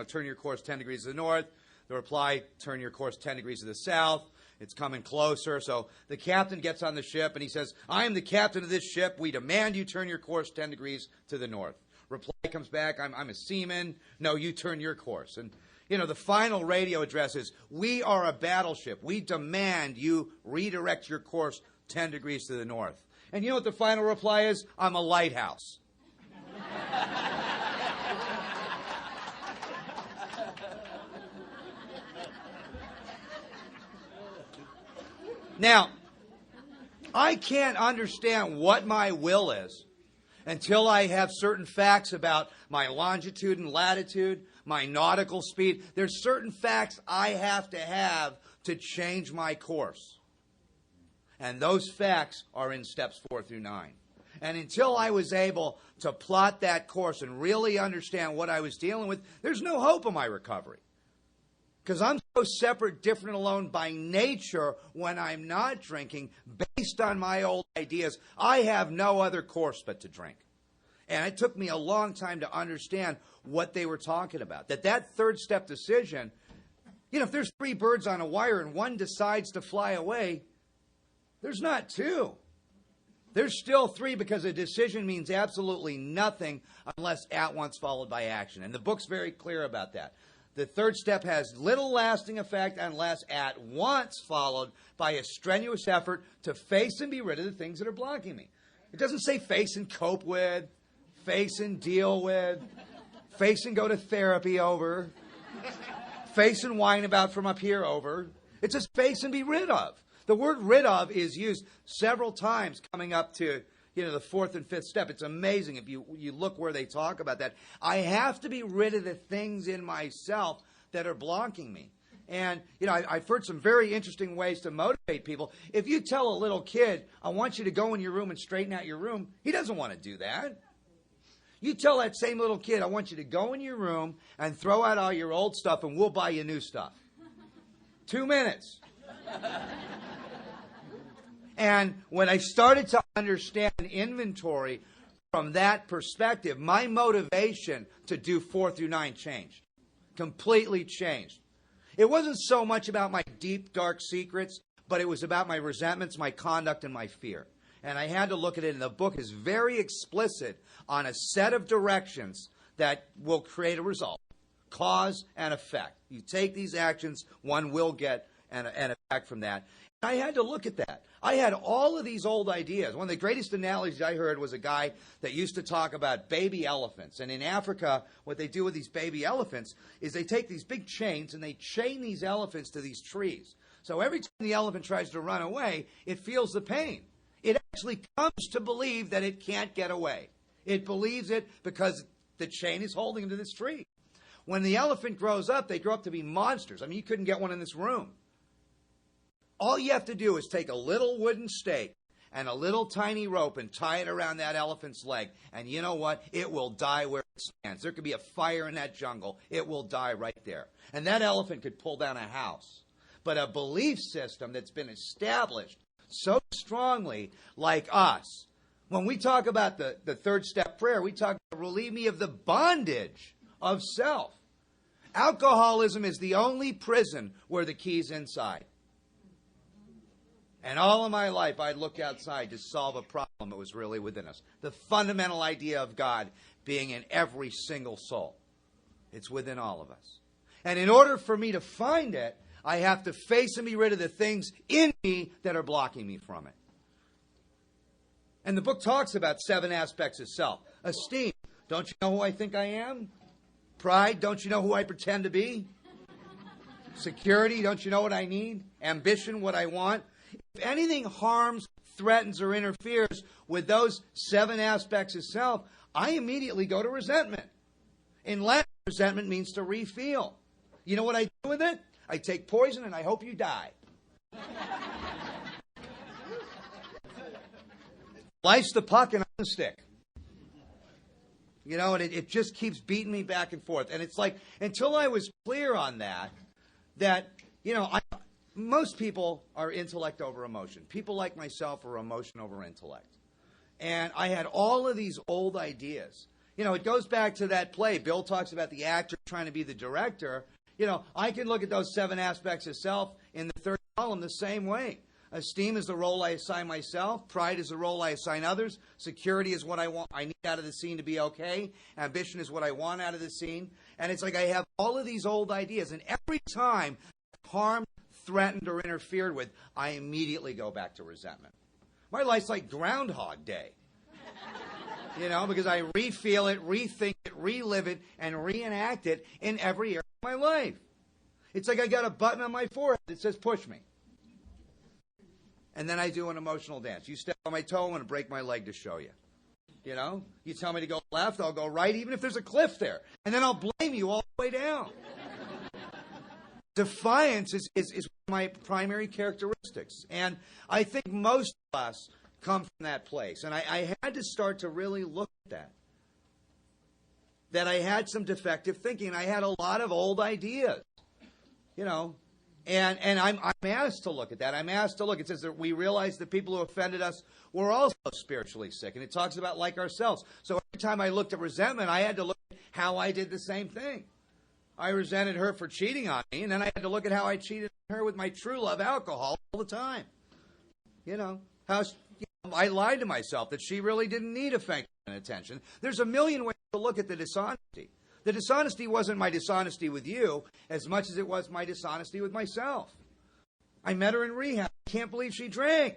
turn your course 10 degrees to the north. The reply, turn your course 10 degrees to the south. It's coming closer. So the captain gets on the ship and he says, "I am the captain of this ship. We demand you turn your course 10 degrees to the north." Reply comes back, I'm a seaman. "No, you turn your course." And, the final radio address is, "We are a battleship. We demand you redirect your course 10 degrees to the north." And you know what the final reply is? "I'm a lighthouse." Now, I can't understand what my will is until I have certain facts about my longitude and latitude, my nautical speed. There's certain facts I have to change my course. And those facts are in steps 4 through 9. And until I was able to plot that course and really understand what I was dealing with, there's no hope of my recovery. Because I'm so separate, different, alone by nature when I'm not drinking, based on my old ideas. I have no other course but to drink. And it took me a long time to understand what they were talking about. That third step decision, if there's 3 birds on a wire and one decides to fly away, there's not 2. There's still 3, because a decision means absolutely nothing unless at once followed by action. And the book's very clear about that. The third step has little lasting effect unless at once followed by a strenuous effort to face and be rid of the things that are blocking me. It doesn't say face and cope with, face and deal with, face and go to therapy over, face and whine about from up here over. It says face and be rid of. The word rid of is used several times coming up to the 4th and 5th step. It's amazing if you look where they talk about that. I have to be rid of the things in myself that are blocking me. And, I've heard some very interesting ways to motivate people. If you tell a little kid, I want you to go in your room and straighten out your room, he doesn't want to do that. You tell that same little kid, I want you to go in your room and throw out all your old stuff and we'll buy you new stuff. 2 minutes. And when I started to understand inventory from that perspective, my motivation to do 4 through 9 changed. Completely changed. It wasn't so much about my deep, dark secrets, but it was about my resentments, my conduct, and my fear. And I had to look at it, and the book is very explicit on a set of directions that will create a result. Cause and effect. You take these actions, one will get an effect from that. I had to look at that. I had all of these old ideas. One of the greatest analogies I heard was a guy that used to talk about baby elephants. And in Africa, what they do with these baby elephants is they take these big chains and they chain these elephants to these trees. So every time the elephant tries to run away, it feels the pain. It actually comes to believe that it can't get away. It believes it because the chain is holding him to this tree. When the elephant grows up, they grow up to be monsters. I mean, you couldn't get one in this room. All you have to do is take a little wooden stake and a little tiny rope and tie it around that elephant's leg. And you know what? It will die where it stands. There could be a fire in that jungle. It will die right there. And that elephant could pull down a house. But a belief system that's been established so strongly, like us, when we talk about the third step prayer, we talk about relieve me of the bondage of self. Alcoholism is the only prison where the key's inside. And all of my life, I'd look outside to solve a problem that was really within us. The fundamental idea of God being in every single soul. It's within all of us. And in order for me to find it, I have to face and be rid of the things in me that are blocking me from it. And the book talks about 7 aspects of self. Esteem. Don't you know who I think I am? Pride. Don't you know who I pretend to be? Security. Don't you know what I need? Ambition. What I want. If anything harms, threatens, or interferes with those 7 aspects of self, I immediately go to resentment. In Latin, resentment means to refeel. You know what I do with it? I take poison and I hope you die. Slice the puck and on the stick. And it just keeps beating me back and forth. And it's like, until I was clear on that, most people are intellect over emotion. People like myself are emotion over intellect. And I had all of these old ideas. It goes back to that play. Bill talks about the actor trying to be the director. I can look at those 7 aspects of self in the third column the same way. Esteem is the role I assign myself. Pride is the role I assign others. Security is what I need out of the scene to be okay. Ambition is what I want out of the scene. And it's like I have all of these old ideas. And every time harm, threatened, or interfered with, I immediately go back to resentment. My life's like Groundhog Day. Because I re-feel it, rethink it, relive it, and reenact it in every area of my life. It's like I got a button on my forehead that says push me. And then I do an emotional dance. You step on my toe, I'm going to break my leg to show you. You tell me to go left, I'll go right, even if there's a cliff there. And then I'll blame you all the way down. Defiance is one of my primary characteristics. And I think most of us come from that place. And I had to start to really look at that. That I had some defective thinking. I had a lot of old ideas. And I'm asked to look at that. I'm asked to look. It says that we realize the people who offended us were also spiritually sick. And it talks about like ourselves. So every time I looked at resentment, I had to look at how I did the same thing. I resented her for cheating on me, and then I had to look at how I cheated on her with my true love, alcohol, all the time. I lied to myself that she really didn't need affection and attention. There's a million ways to look at the dishonesty. The dishonesty wasn't my dishonesty with you as much as it was my dishonesty with myself. I met her in rehab. I can't believe she drank.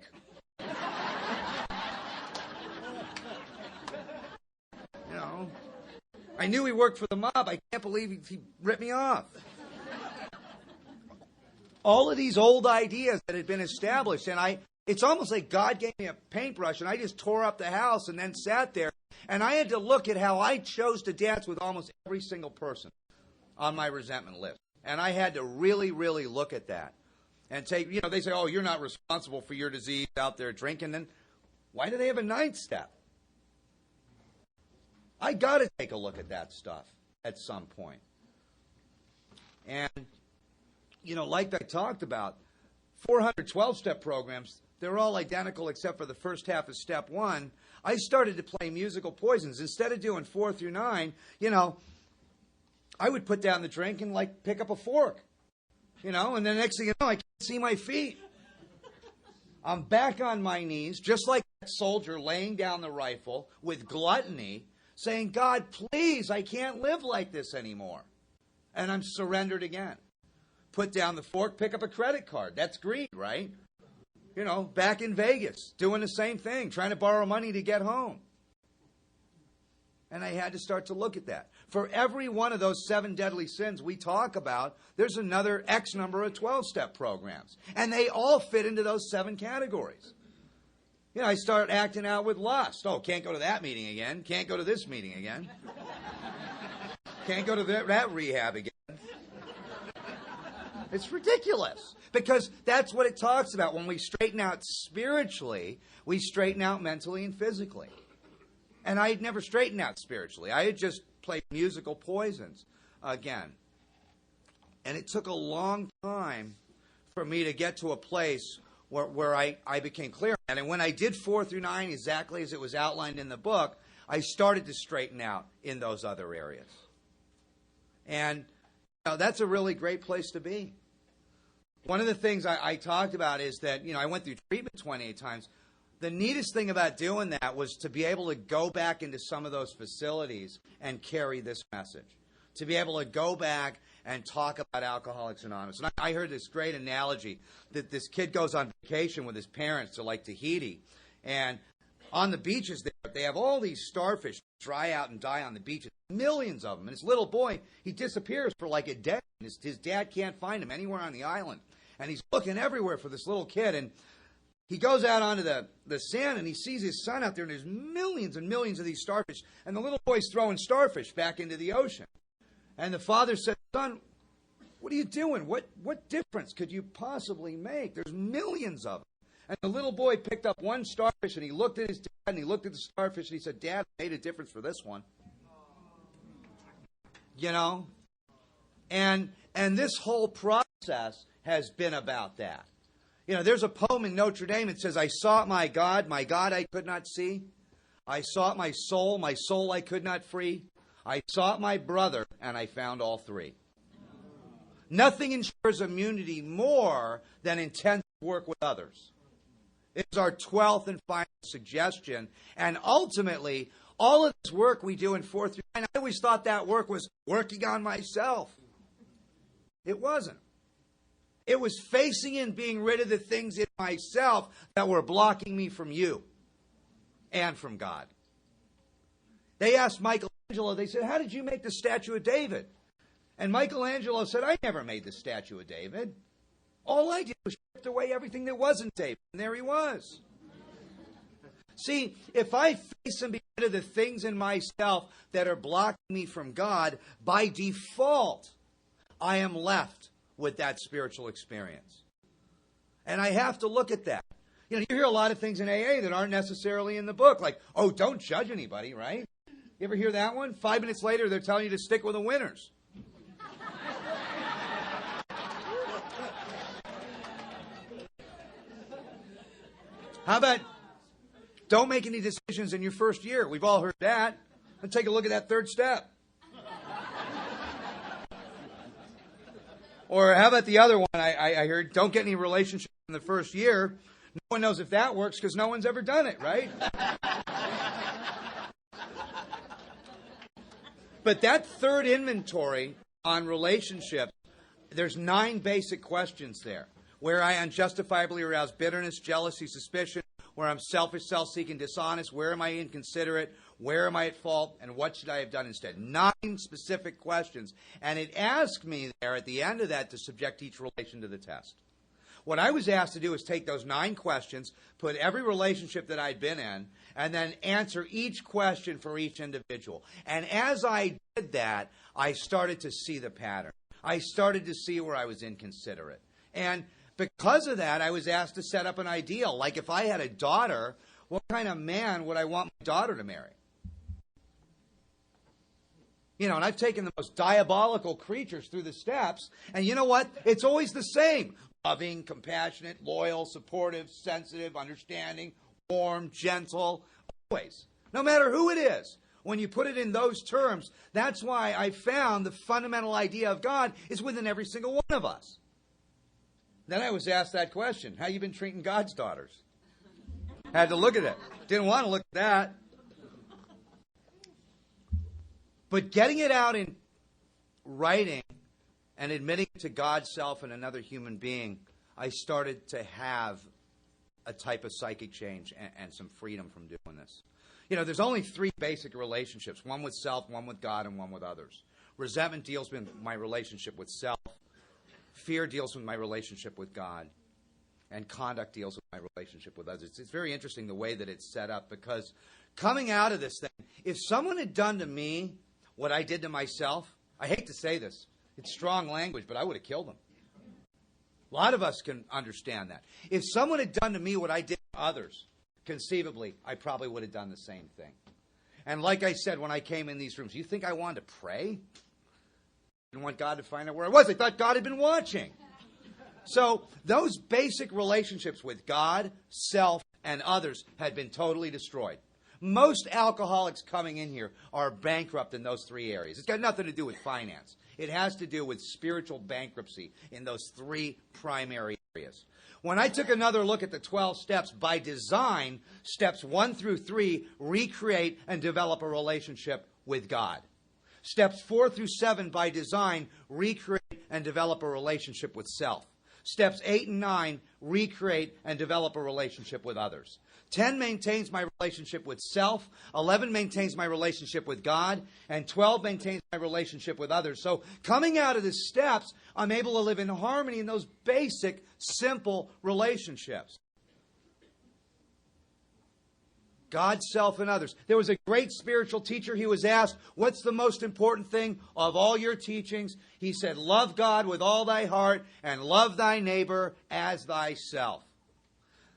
I knew he worked for the mob. I can't believe he ripped me off. All of these old ideas that had been established, and it's almost like God gave me a paintbrush, and I just tore up the house and then sat there, and I had to look at how I chose to dance with almost every single person on my resentment list. And I had to really, really look at that. And take, they say, oh, you're not responsible for your disease out there drinking. Then why do they have a ninth step? I got to take a look at that stuff at some point. And, like I talked about, 412-step programs, they're all identical except for the first half of step 1. I started to play musical poisons. Instead of doing 4 through 9, I would put down the drink and, pick up a fork. And the next thing you know, I can't see my feet. I'm back on my knees, just like that soldier laying down the rifle with gluttony, saying, God, please, I can't live like this anymore. And I'm surrendered again. Put down the fork, pick up a credit card. That's greed, right? Back in Vegas, doing the same thing, trying to borrow money to get home. And I had to start to look at that. For every one of those 7 deadly sins we talk about, there's another X number of 12-step programs. And they all fit into those 7 categories. I start acting out with lust. Oh, can't go to that meeting again. Can't go to this meeting again. Can't go to that rehab again. It's ridiculous. Because that's what it talks about. When we straighten out spiritually, we straighten out mentally and physically. And I had never straightened out spiritually. I had just played musical poisons again. And it took a long time for me to get to a place where I became clear. And when I did 4 through 9 exactly as it was outlined in the book, I started to straighten out in those other areas. And that's a really great place to be. One of the things I talked about is that, I went through treatment 28 times. The neatest thing about doing that was to be able to go back into some of those facilities and carry this message. To be able to go back and talk about Alcoholics Anonymous. And I heard this great analogy that this kid goes on vacation with his parents to Tahiti. And on the beaches there, they have all these starfish dry out and die on the beaches. Millions of them. And this little boy, he disappears for a day. And his dad can't find him anywhere on the island. And he's looking everywhere for this little kid. And he goes out onto the sand and he sees his son out there. And there's millions and millions of these starfish. And the little boy's throwing starfish back into the ocean. And the father said, son, what are you doing? What difference could you possibly make? There's millions of them. And the little boy picked up one starfish and he looked at his dad and he looked at the starfish and he said, Dad, I made a difference for this one. And this whole process has been about that. There's a poem in Notre Dame that says, I sought my God I could not see. I sought my soul I could not free. I sought my brother, and I found all 3. Nothing ensures immunity more than intense work with others. It's our 12th and final suggestion. And ultimately, all of this work we do in 4 through 9, I always thought that work was working on myself. It wasn't. It was facing and being rid of the things in myself that were blocking me from you and from God. They asked Michelangelo, they said, how did you make the statue of David? And Michelangelo said, I never made the statue of David. All I did was stripped away everything that wasn't David. And there he was. See, if I face and be rid of the things in myself that are blocking me from God, by default, I am left with that spiritual experience. And I have to look at that. You know, you hear a lot of things in AA that aren't necessarily in the book, like, oh, don't judge anybody, right? You ever hear that one? 5 minutes later, they're telling you to stick with the winners. How about don't make any decisions in your first year? We've all heard that. Let's take a look at that third step. Or how about the other one I heard, don't get any relationships in the first year. No one knows if that works because no one's ever done it, right? But that third inventory on relationships, there's 9 basic questions there. Where I unjustifiably arouse bitterness, jealousy, suspicion, where I'm selfish, self-seeking, dishonest, where am I inconsiderate, where am I at fault, and what should I have done instead? 9 specific questions. And it asked me there at the end of that to subject each relation to the test. What I was asked to do is take those 9 questions, put every relationship that I'd been in, and then answer each question for each individual. And as I did that, I started to see the pattern. I started to see where I was inconsiderate. And because of that, I was asked to set up an ideal. Like if I had a daughter, what kind of man would I want my daughter to marry? You know, and I've taken the most diabolical creatures through the steps, and you know what? It's always the same. Loving, compassionate, loyal, supportive, sensitive, understanding, warm, gentle, always. No matter who it is. When you put it in those terms, that's why I found the fundamental idea of God is within every single one of us. Then I was asked that question, how you been treating God's daughters? Had to look at it. Didn't want to look at that. But getting it out in writing and admitting to God's self and another human being, I started to have a type of psychic change and some freedom from doing this. You know, there's only 3 basic relationships, one with self, one with God, and one with others. Resentment deals with my relationship with self. Fear deals with my relationship with God. And conduct deals with my relationship with others. It's very interesting the way that it's set up, because coming out of this thing, if someone had done to me what I did to myself, I hate to say this, it's strong language, but I would have killed them. A lot of us can understand that. If someone had done to me what I did to others, conceivably, I probably would have done the same thing. And like I said when I came in these rooms, you think I wanted to pray? I didn't want God to find out where I was. I thought God had been watching. So those basic relationships with God, self, and others had been totally destroyed. Most alcoholics coming in here are bankrupt in those 3 areas. It's got nothing to do with finance. It has to do with spiritual bankruptcy in those 3 primary areas. When I took another look at the 12 steps, by design, steps 1 through 3 recreate and develop a relationship with God. Steps 4 through 7, by design, recreate and develop a relationship with self. Steps 8 and 9 recreate and develop a relationship with others. 10 maintains my relationship with self. 11 maintains my relationship with God. And 12 maintains my relationship with others. So coming out of the steps, I'm able to live in harmony in those basic, simple relationships. God, self, and others. There was a great spiritual teacher. He was asked, what's the most important thing of all your teachings? He said, love God with all thy heart and love thy neighbor as thyself.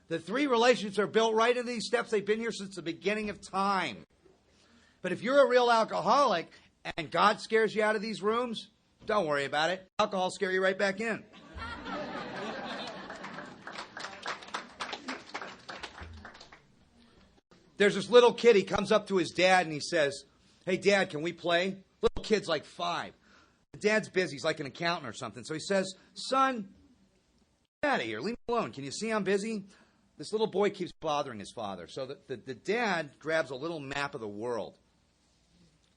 The 3 relationships are built right into these steps. They've been here since the beginning of time. But if you're a real alcoholic and God scares you out of these rooms, don't worry about it. Alcohol will scare you right back in. There's this little kid, he comes up to his dad and he says, hey, Dad, can we play? Little kid's like 5. The dad's busy. He's like an accountant or something. So he says, son, get out of here. Leave me alone. Can you see I'm busy? This little boy keeps bothering his father. So the dad grabs a little map of the world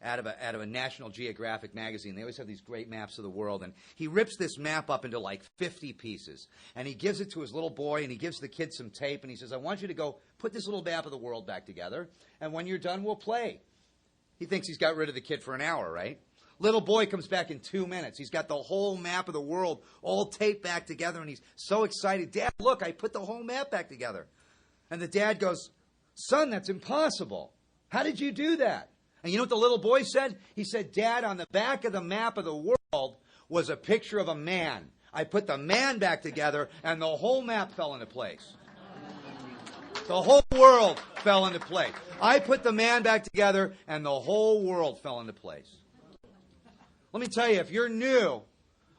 out of a National Geographic magazine. They always have these great maps of the world. And he rips this map up into like 50 pieces. And he gives it to his little boy, and he gives the kid some tape. And he says, I want you to go put this little map of the world back together. And when you're done, we'll play. He thinks he's got rid of the kid for an hour, right? Little boy comes back in 2 minutes. He's got the whole map of the world all taped back together, and he's so excited. Dad, look, I put the whole map back together. And the dad goes, son, that's impossible. How did you do that? And you know what the little boy said? He said, Dad, on the back of the map of the world was a picture of a man. I put the man back together, and the whole map fell into place. The whole world fell into place. I put the man back together, and the whole world fell into place. Let me tell you, if you're new,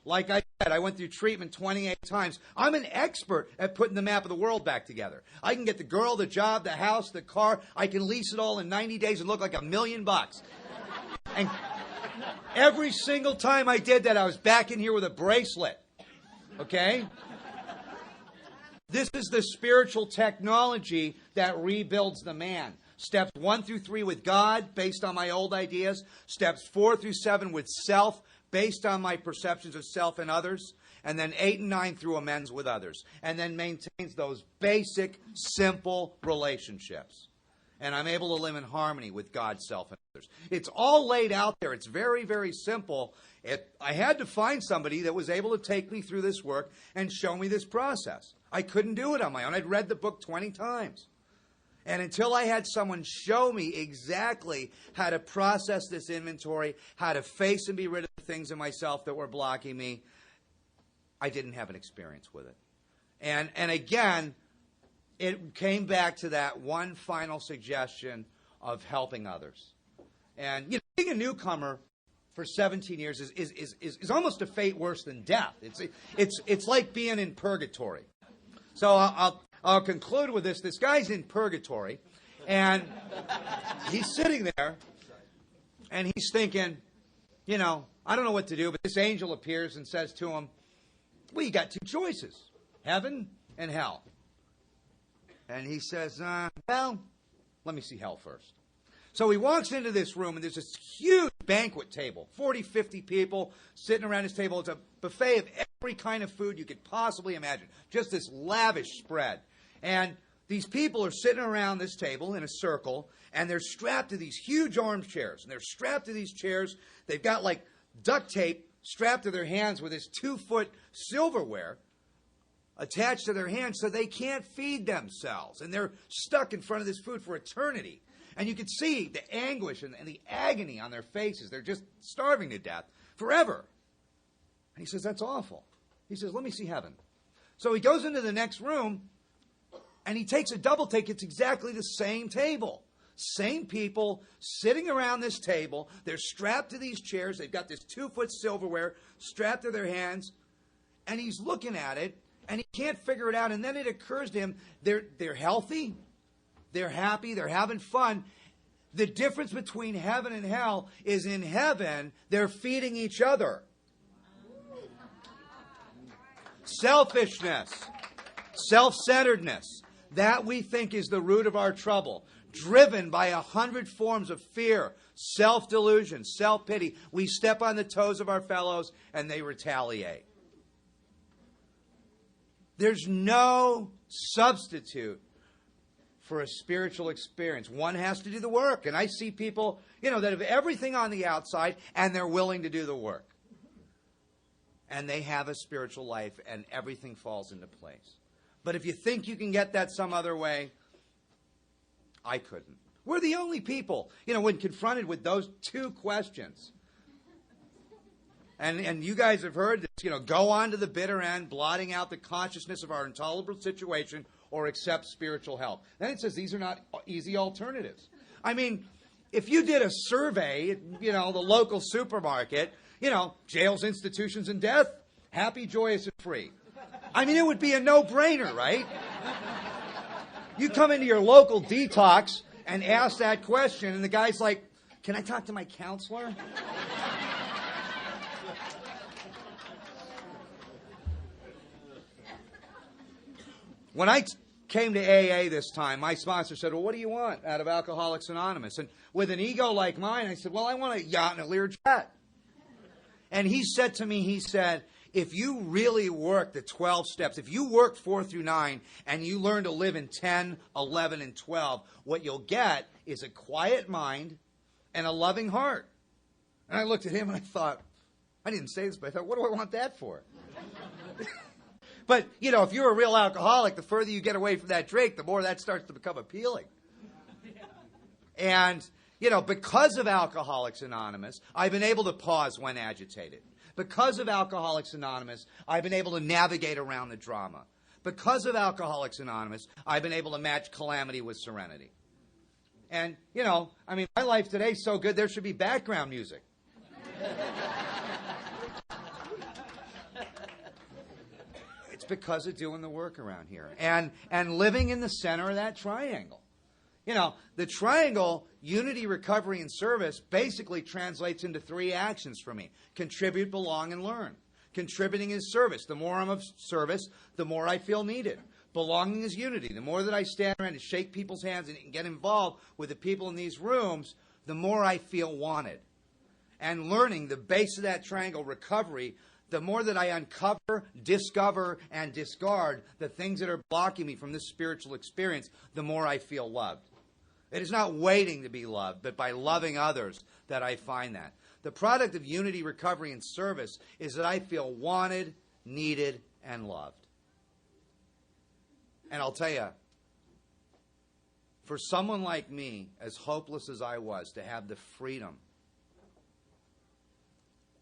like I said, I went through treatment 28 times. I'm an expert at putting the map of the world back together. I can get the girl, the job, the house, the car. I can lease it all in 90 days and look like $1 million. And every single time I did that, I was back in here with a bracelet. Okay? This is the spiritual technology that rebuilds the man. Steps 1 through 3 with God, based on my old ideas. Steps 4 through 7 with self, based on my perceptions of self and others. And then 8 and 9 through amends with others. And then maintains those basic, simple relationships. And I'm able to live in harmony with God, self, and others. It's all laid out there. It's very, very simple. I had to find somebody that was able to take me through this work and show me this process. I couldn't do it on my own. I'd read the book 20 times. And until I had someone show me exactly how to process this inventory, how to face and be rid of the things in myself that were blocking me, I didn't have an experience with it. And again, it came back to that one final suggestion of helping others. And you know, being a newcomer for 17 years is almost a fate worse than death. It's like being in purgatory. So I'll conclude with this. This guy's in purgatory, and he's sitting there, and he's thinking, you know, I don't know what to do, but this angel appears and says to him, well, you got 2 choices, heaven and hell. And he says, well, let me see hell first. So he walks into this room, and there's this huge banquet table, 40, 50 people sitting around this table. It's a buffet of every kind of food you could possibly imagine, just this lavish spread. And these people are sitting around this table in a circle, and they're strapped to these huge armchairs. And they're strapped to these chairs. They've got like duct tape strapped to their hands with this 2-foot silverware attached to their hands so they can't feed themselves. And they're stuck in front of this food for eternity. And you can see the anguish and the agony on their faces. They're just starving to death forever. And he says, that's awful. He says, let me see heaven. So he goes into the next room, and he takes a double take. It's exactly the same table. Same people sitting around this table. They're strapped to these chairs. They've got this 2-foot silverware strapped to their hands. And he's looking at it, and he can't figure it out. And then it occurs to him, they're healthy. They're happy. They're having fun. The difference between heaven and hell is in heaven, they're feeding each other. Selfishness, self-centeredness, that we think is the root of our trouble. Driven by 100 forms of fear, self-delusion, self-pity. We step on the toes of our fellows and they retaliate. There's no substitute for a spiritual experience. One has to do the work. And I see people, that have everything on the outside and they're willing to do the work. And they have a spiritual life and everything falls into place. But if you think you can get that some other way, I couldn't. We're the only people, when confronted with those 2 questions. And you guys have heard this, go on to the bitter end, blotting out the consciousness of our intolerable situation, or accept spiritual help. Then it says these are not easy alternatives. I mean, if you did a survey, the local supermarket, jails, institutions, and death, happy, joyous, and free. I mean, it would be a no-brainer, right? You come into your local detox and ask that question, and the guy's like, can I talk to my counselor? When I came to AA this time, my sponsor said, well, what do you want out of Alcoholics Anonymous? And with an ego like mine, I said, well, I want a yacht and a Learjet. And he said to me, if you really work the 12 steps, if you work 4 through 9 and you learn to live in 10, 11, and 12, what you'll get is a quiet mind, and a loving heart. And I looked at him and I thought, I didn't say this, but I thought, what do I want that for? But, you know, if you're a real alcoholic, the further you get away from that drink, the more that starts to become appealing. And, you know, because of Alcoholics Anonymous, I've been able to pause when agitated. Because of Alcoholics Anonymous, I've been able to navigate around the drama. Because of Alcoholics Anonymous, I've been able to match calamity with serenity. And, you know, I mean, my life today is so good, there should be background music. It's because of doing the work around here and living in the center of that triangle. You know, the triangle, unity, recovery, and service basically translates into three actions for me. Contribute, belong, and learn. Contributing is service. The more I'm of service, the more I feel needed. Belonging is unity. The more that I stand around and shake people's hands and get involved with the people in these rooms, the more I feel wanted. And learning, the base of that triangle, recovery, the more that I uncover, discover, and discard the things that are blocking me from this spiritual experience, the more I feel loved. It is not waiting to be loved, but by loving others that I find that. The product of unity, recovery, and service is that I feel wanted, needed, and loved. And I'll tell you, for someone like me, as hopeless as I was, to have the freedom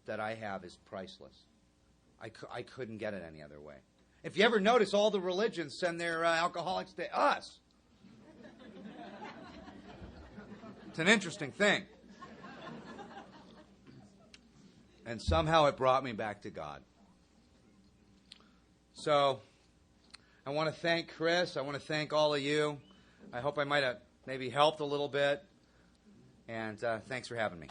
that I have is priceless. I couldn't get it any other way. If you ever notice, all the religions send their alcoholics to us. It's an interesting thing. And somehow it brought me back to God. So I want to thank Chris. I want to thank all of you. I hope I might have maybe helped a little bit. And thanks for having me.